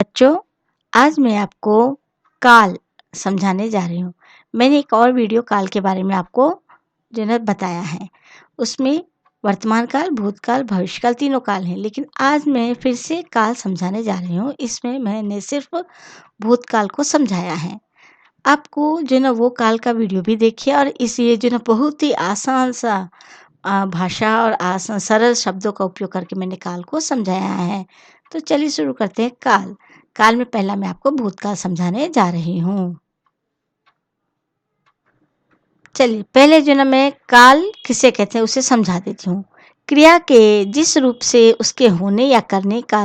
बच्चों, आज मैं आपको काल समझाने जा रही हूँ। मैंने एक और वीडियो काल के बारे में आपको जो है ना बताया है। उसमें वर्तमान काल, भूतकाल, भविष्यकाल तीनों काल हैं। लेकिन आज मैं फिर से काल समझाने जा रही हूँ। इसमें मैंने सिर्फ़ भूतकाल को समझाया है। आपको जो है ना वो काल का वीडियो भी देखिए और इस ये जो है ना बहुत ही आसान सा भाषा और सरल शब्दों का उपयोग करके मैंने काल को समझाया है। तो चलिए शुरू करते हैं काल। काल में पहला मैं आपको भूतकाल समझाने जा रही हूँ। चलिए पहले जो ना मैं काल किसे कहते हैं उसे समझा देती हूँ। क्रिया के जिस रूप से उसके होने या करने का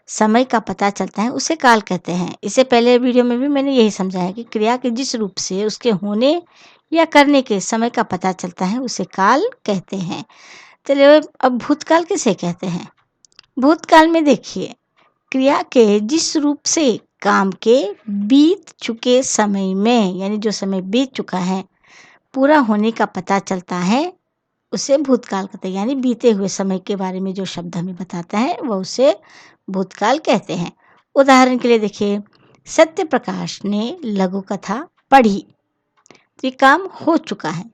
समय का पता चलता है उसे काल कहते हैं। इससे पहले वीडियो में भी मैंने यही समझाया कि क्रिया के जिस रूप से उसके होने या करने के समय का पता चलता है उसे काल कहते हैं। चलिए अब भूतकाल किसे कहते हैं? भूतकाल में देखिए क्रिया के जिस रूप से काम के बीत चुके समय में यानी जो समय बीत चुका है पूरा होने का पता चलता है उसे भूतकाल कहते हैं। यानी बीते हुए समय के बारे में जो शब्द हमें बताता है वह उसे भूतकाल कहते हैं। उदाहरण के लिए देखिए सत्य प्रकाश ने लघु कथा पढ़ी तो ये काम हो चुका है।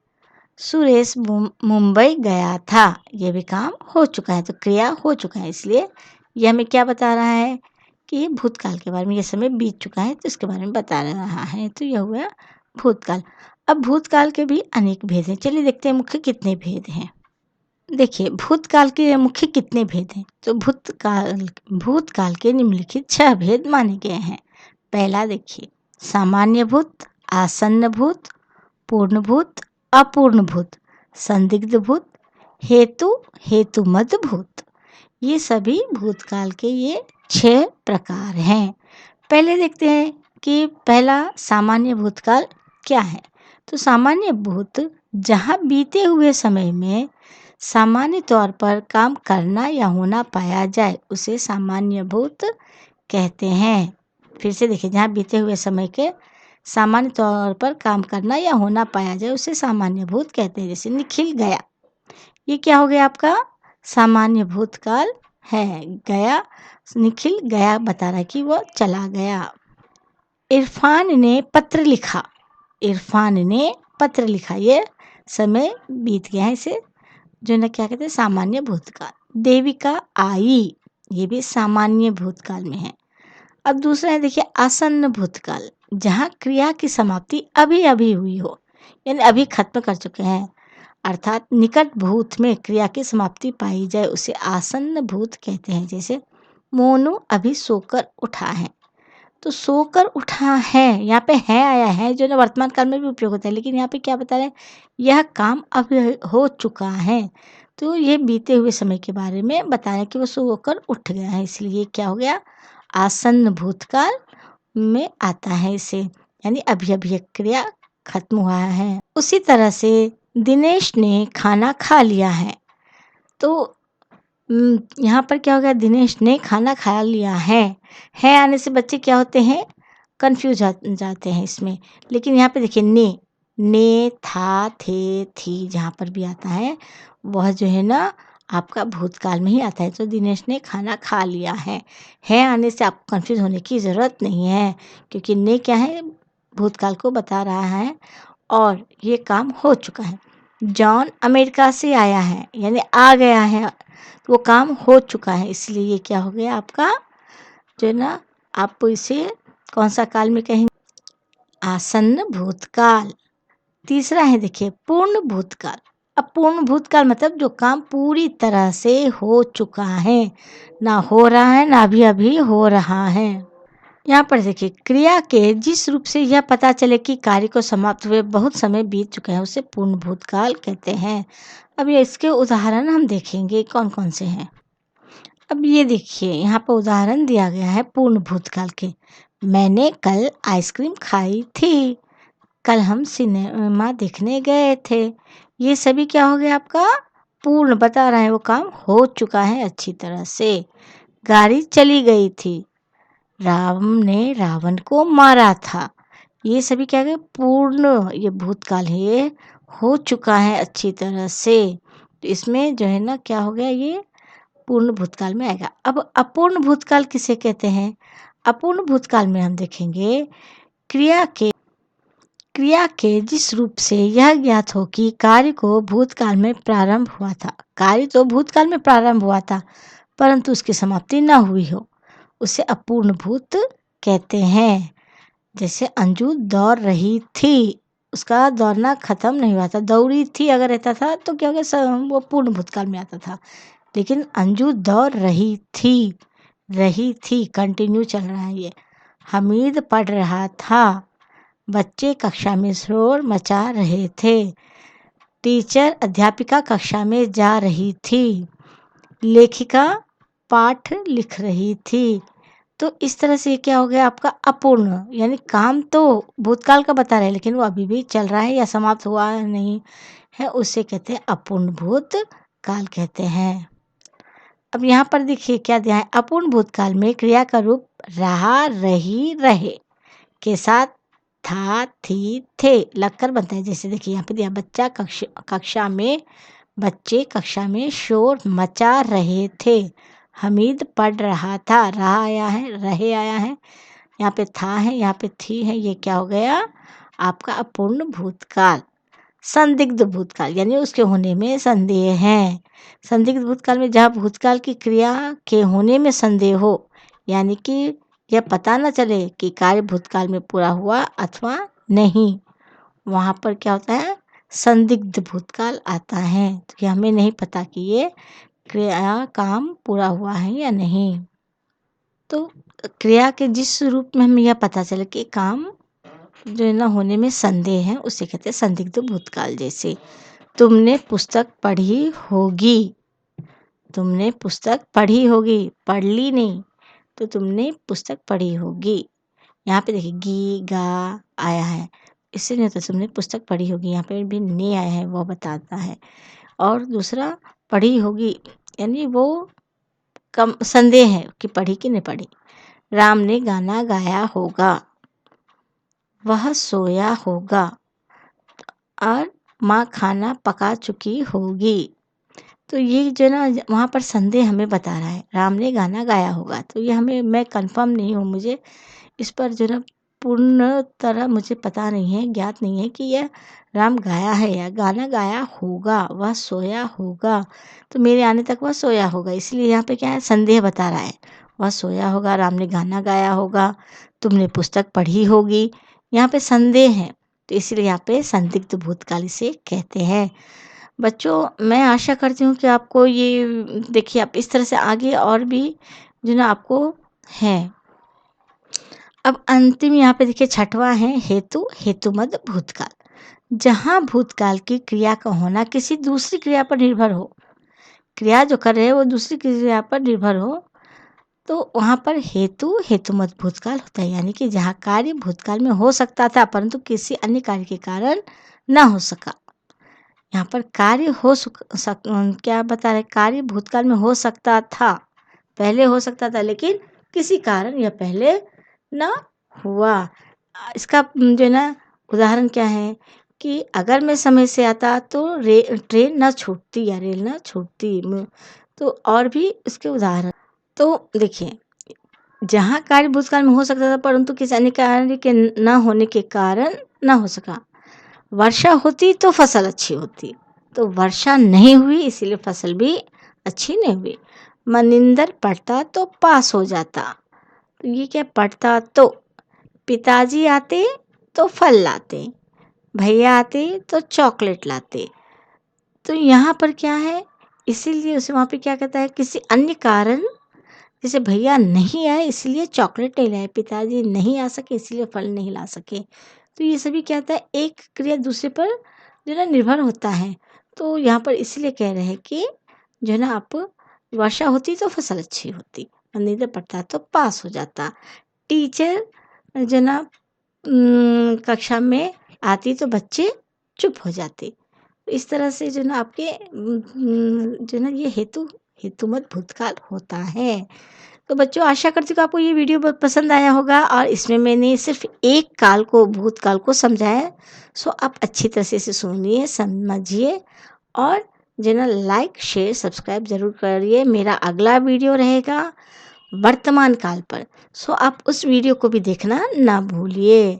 सुरेश मुंबई गया था, ये भी काम हो चुका है। तो क्रिया हो चुका है, इसलिए यह हमें क्या बता रहा है कि ये भूतकाल के बारे में, ये समय बीत चुका है तो इसके बारे में बता रहा है। तो यह हुआ भूतकाल। अब भूतकाल के भी अनेक भेद हैं। चलिए देखते हैं मुख्य कितने भेद हैं। देखिए भूतकाल के मुख्य कितने भेद हैं। तो भूतकाल के निम्नलिखित 6 भेद माने गए हैं। पहला देखिए सामान्य भूत, आसन्न भूत, पूर्ण भूत, अपूर्ण भूत, संदिग्ध भूत, हेतुमद भूत। ये सभी भूतकाल के ये 6 प्रकार हैं। पहले देखते हैं कि पहला सामान्य भूतकाल क्या है। तो सामान्य भूत जहाँ बीते हुए समय में सामान्य तौर पर काम करना या होना पाया जाए उसे सामान्य भूत कहते हैं। फिर से देखिए जहाँ बीते हुए समय के सामान्य तौर पर काम करना या होना पाया जाए उसे सामान्य भूत कहते हैं। जैसे निखिल गया, ये क्या हो गया आपका सामान्य भूतकाल है। गया, निखिल गया बता रहा है कि वो चला गया। इरफान ने पत्र लिखा, इरफान ने पत्र लिखा, ये समय बीत गया है, इसे जो ना क्या कहते हैं सामान्य भूतकाल। देविका आई, ये भी सामान्य भूतकाल में है। अब दूसरा है देखिए आसन्न भूतकाल, जहाँ क्रिया की समाप्ति अभी अभी हुई हो यानी अभी खत्म कर चुके हैं, अर्थात निकट भूत में क्रिया की समाप्ति पाई जाए उसे आसन्न भूत कहते हैं। जैसे मोनू अभी सोकर उठा है। तो सोकर उठा है, यहाँ पे है आया है जो ना वर्तमान काल में भी उपयोग होता है, लेकिन यहाँ पे क्या बता रहे हैं यह काम अभी हो चुका है। तो ये बीते हुए समय के बारे में बता रहे हैं कि वो सोकर उठ गया है, इसलिए क्या हो गया आसन्न भूतकाल में आता है इसे, यानी अभी अभी एक क्रिया खत्म हुआ है। उसी तरह से दिनेश ने खाना खा लिया है। तो यहाँ पर क्या हो गया दिनेश ने खाना खा लिया है आने से बच्चे क्या होते हैं कंफ्यूज जाते हैं इसमें। लेकिन यहाँ पे देखिए ने था, थे, थी जहाँ पर भी आता है वह जो है ना आपका भूतकाल में ही आता है। तो दिनेश ने खाना खा लिया है आने से आपको कंफ्यूज होने की ज़रूरत नहीं है, क्योंकि ने क्या है भूतकाल को बता रहा है और ये काम हो चुका है। जॉन अमेरिका से आया है यानी आ गया है, वो काम हो चुका है, इसलिए ये क्या हो गया आपका जो है ना आप इसे कौन सा काल में कहेंगे आसन्न भूतकाल। तीसरा है देखिए पूर्ण भूतकाल। अब पूर्ण भूतकाल मतलब जो काम पूरी तरह से हो चुका है, ना हो रहा है ना अभी अभी हो रहा है। यहाँ पर देखिए क्रिया के जिस रूप से यह पता चले कि कार्य को समाप्त हुए बहुत समय बीत चुके हैं उसे पूर्ण भूतकाल कहते हैं। अब ये इसके उदाहरण हम देखेंगे कौन कौन से हैं। अब ये देखिए यहाँ पर उदाहरण दिया गया है पूर्ण भूतकाल के। मैंने कल आइसक्रीम खाई थी, कल हम सिनेमा देखने गए थे। ये सभी क्या हो गया आपका पूर्ण बता रहा है वो काम हो चुका है अच्छी तरह से। गाड़ी चली गई थी, राम ने रावण को मारा था। ये सभी क्या गए पूर्ण, ये भूतकाल है, ये हो चुका है अच्छी तरह से। तो इसमें जो है ना क्या हो गया ये पूर्ण भूतकाल में आएगा। अब अपूर्ण भूतकाल किसे कहते हैं? अपूर्ण भूतकाल में हम देखेंगे क्रिया के जिस रूप से यह ज्ञात हो कि कार्य को भूतकाल में प्रारंभ हुआ था। कार्य तो भूतकाल में प्रारंभ हुआ था परंतु उसकी समाप्ति न हुई हो, उसे अपूर्ण भूत कहते हैं। जैसे अंजू दौड़ रही थी, उसका दौड़ना खत्म नहीं हुआ था। दौड़ी थी अगर रहता था तो क्या हो गया, वो पूर्ण भूतकाल में आता था। लेकिन अंजू दौड़ रही थी कंटिन्यू चल रहा है ये। हमीद पढ़ रहा था, बच्चे कक्षा में शोर मचा रहे थे, टीचर अध्यापिका कक्षा में जा रही थी, लेखिका पाठ लिख रही थी। तो इस तरह से क्या हो गया आपका अपूर्ण, यानी काम तो भूतकाल का बता रहे हैं लेकिन वो अभी भी चल रहा है या समाप्त हुआ नहीं है, उसे कहते हैं अपूर्ण भूतकाल कहते हैं। अब यहाँ पर देखिए क्या दिया है, अपूर्ण भूतकाल में क्रिया का रूप रहा, रही, रहे के साथ था, थी, थे लगकर बनता है। जैसे देखिए यहाँ पे दिया बच्चे कक्षा में शोर मचा रहे थे, हमीद पढ़ रहा था, रहा आया है, रहे आया है, यहाँ पे था है, यहाँ पे थी है, ये क्या हो गया आपका अपूर्ण भूतकाल। संदिग्ध भूतकाल यानी उसके होने में संदेह है। संदिग्ध भूतकाल में जहाँ भूतकाल की क्रिया के होने में संदेह हो, यानी कि यह पता न चले कि कार्य भूतकाल में पूरा हुआ अथवा नहीं, वहाँ पर क्या होता है, संदिग्ध भूतकाल आता है। तो ये हमें नहीं पता कि ये क्रिया काम पूरा हुआ है या नहीं। तो क्रिया के जिस रूप में हमें यह पता चले कि काम जो है ना होने में संदेह है, उसे कहते हैं संदिग्ध भूतकाल। जैसे तुमने पुस्तक पढ़ी होगी, तुमने पुस्तक पढ़ी होगी, पढ़ ली नहीं, तो तुमने पुस्तक पढ़ी होगी। यहाँ पे देखिए गी गा आया है, इससे नहीं होता तुमने पुस्तक पढ़ी होगी, यहाँ पे भी ने आया है वो बताता है। और दूसरा पढ़ी होगी यानी वो कम संदेह है कि पढ़ी कि नहीं पढ़ी। राम ने गाना गाया होगा, वह सोया होगा, और माँ खाना पका चुकी होगी। तो ये जो ना वहाँ पर संदेह हमें बता रहा है, राम ने गाना गाया होगा। तो ये हमें, मैं कंफर्म नहीं हूँ, मुझे इस पर जो ना पूर्ण तरह मुझे पता नहीं है, ज्ञात नहीं है कि यह राम गाया है या गाना गाया होगा, वह सोया होगा। तो मेरे आने तक वह सोया होगा, इसलिए यहाँ पे क्या है, संदेह बता रहा है। वह सोया होगा, राम ने गाना गाया होगा, तुमने पुस्तक पढ़ी होगी, यहाँ पे संदेह है, तो इसलिए यहाँ पे संदिग्ध भूतकाल इसे कहते हैं। बच्चों मैं आशा करती हूँ कि आपको ये देखिए, आप इस तरह से आगे और भी जो ना आपको है। अब अंतिम यहाँ पे देखिए छठवां है हेतुमद भूतकाल। जहाँ भूतकाल की क्रिया का होना किसी दूसरी क्रिया पर निर्भर हो, क्रिया जो कर रहे हैं वो दूसरी क्रिया पर निर्भर हो, तो वहाँ पर हेतुमद भूतकाल होता है। यानी कि जहाँ कार्य भूतकाल में हो सकता था परंतु किसी अन्य कार्य के कारण न हो सका। यहाँ पर कार्य क्या बता रहे, कार्य भूतकाल में हो सकता था, पहले हो सकता था लेकिन किसी कारण यह पहले ना हुआ। इसका जो है ना उदाहरण क्या है कि अगर मैं समय से आता तो ट्रेन ना छूटती या रेल ना छूटती। तो और भी इसके उदाहरण, तो देखिए जहाँ कार्य भूतकाल में हो सकता था परंतु किसी अन्य कार्य के न होने के कारण ना हो सका। वर्षा होती तो फसल अच्छी होती, तो वर्षा नहीं हुई इसीलिए फसल भी अच्छी नहीं हुई। मनिंदर पढ़ता तो पास हो जाता, तो ये क्या, पढ़ता तो। पिताजी आते तो फल लाते, भैया आते तो चॉकलेट लाते। तो यहाँ पर क्या है, इसीलिए उसे वहाँ पे क्या कहता है, किसी अन्य कारण, जैसे भैया नहीं आए इसलिए चॉकलेट नहीं लाए, पिताजी नहीं आ सके इसलिए फल नहीं ला सके। तो ये सभी क्या होता है, एक क्रिया दूसरे पर जो है ना निर्भर होता है। तो यहाँ पर इसलिए कह रहे हैं कि जो है ना आप, वर्षा होती तो फसल अच्छी होती, निंदर पड़ता तो पास हो जाता, टीचर जो है ना कक्षा में आती तो बच्चे चुप हो जाते। इस तरह से जो ना आपके जो ना ये हेतुमत भूतकाल होता है। तो बच्चों आशा करती हूँ कि आपको ये वीडियो बहुत पसंद आया होगा और इसमें मैंने सिर्फ एक काल को, भूतकाल को समझाया। सो आप अच्छी तरह से इसे सुनिए, समझिए और जो ना लाइक शेयर सब्सक्राइब ज़रूर करिए। मेरा अगला वीडियो रहेगा वर्तमान काल पर। सो आप उस वीडियो को भी देखना ना भूलिए।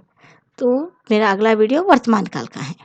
तो मेरा अगला वीडियो वर्तमान काल का है।